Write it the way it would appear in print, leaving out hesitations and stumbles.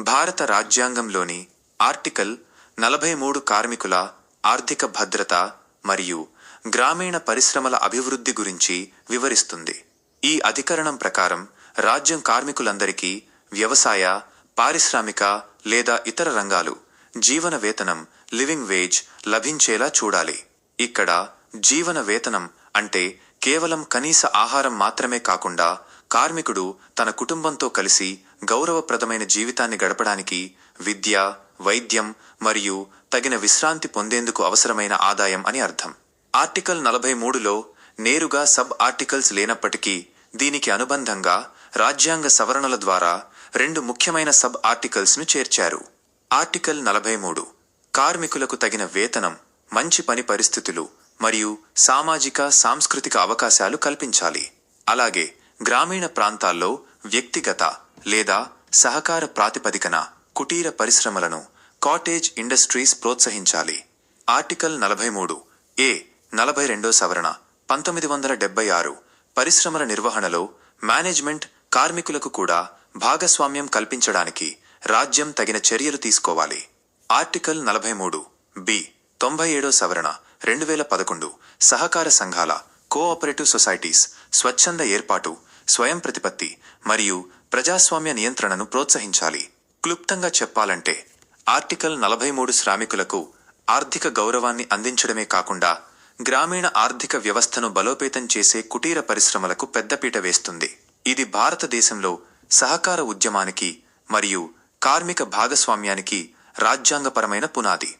భారత రాజ్యాంగంలోని ఆర్టికల్ 43 కార్మికుల ఆర్థిక భద్రత మరియు గ్రామీణ పరిశ్రమల అభివృద్ధి గురించి వివరిస్తుంది. ఈ అధికరణం ప్రకారం రాజ్యం కార్మికులందరికీ వ్యవసాయ, పారిశ్రామిక లేదా ఇతర రంగాలు జీవన వేతనం లివింగ్ వేజ్ లభించేలా చూడాలి. ఇక్కడ జీవన వేతనం అంటే కేవలం కనీస ఆహారం మాత్రమే కాకుండా కార్మికుడు తన కుటుంబంతో కలిసి గౌరవప్రదమైన జీవితాన్ని గడపడానికి విద్య, వైద్యం మరియు తగిన విశ్రాంతి పొందేందుకు అవసరమైన ఆదాయం అని అర్థం. ఆర్టికల్ 43లో నేరుగా సబ్ ఆర్టికల్స్ లేనప్పటికీ దీనికి అనుబంధంగా రాజ్యాంగ సవరణల ద్వారా 2 ముఖ్యమైన సబ్ ఆర్టికల్స్ను చేర్చారు. ఆర్టికల్ 43 కార్మికులకు తగిన వేతనం, మంచి పని పరిస్థితులు మరియు సామాజిక సాంస్కృతిక అవకాశాలు కల్పించాలి. అలాగే గ్రామీణ ప్రాంతాల్లో వ్యక్తిగత లేదా సహకార ప్రాతిపదికన కుటీర పరిశ్రమలను కాటేజ్ ఇండస్ట్రీస్ ప్రోత్సహించాలి. ఆర్టికల్ 43 42 సవరణ 1976 పరిశ్రమల నిర్వహణలో మేనేజ్మెంట్ కార్మికులకు కూడా భాగస్వామ్యం కల్పించడానికి రాజ్యం తగిన చర్యలు తీసుకోవాలి. ఆర్టికల్ 43 97 సవరణ 2011 సహకార సంఘాల కోఆపరేటివ్ సొసైటీస్ స్వచ్ఛంద ఏర్పాటు, స్వయం ప్రతిపత్తి మరియు ప్రజాస్వామ్య నియంత్రణను ప్రోత్సహించాలి. క్లుప్తంగా చెప్పాలంటే ఆర్టికల్ 43 శ్రామికులకు ఆర్థిక గౌరవాన్ని అందించడమే కాకుండా గ్రామీణ ఆర్థిక వ్యవస్థను బలోపేతం చేసే కుటీర పరిశ్రమలకు పెద్దపీట వేస్తుంది. ఇది భారతదేశంలో సహకార ఉద్యమానికి మరియు కార్మిక భాగస్వామ్యానికి రాజ్యాంగపరమైన పునాది.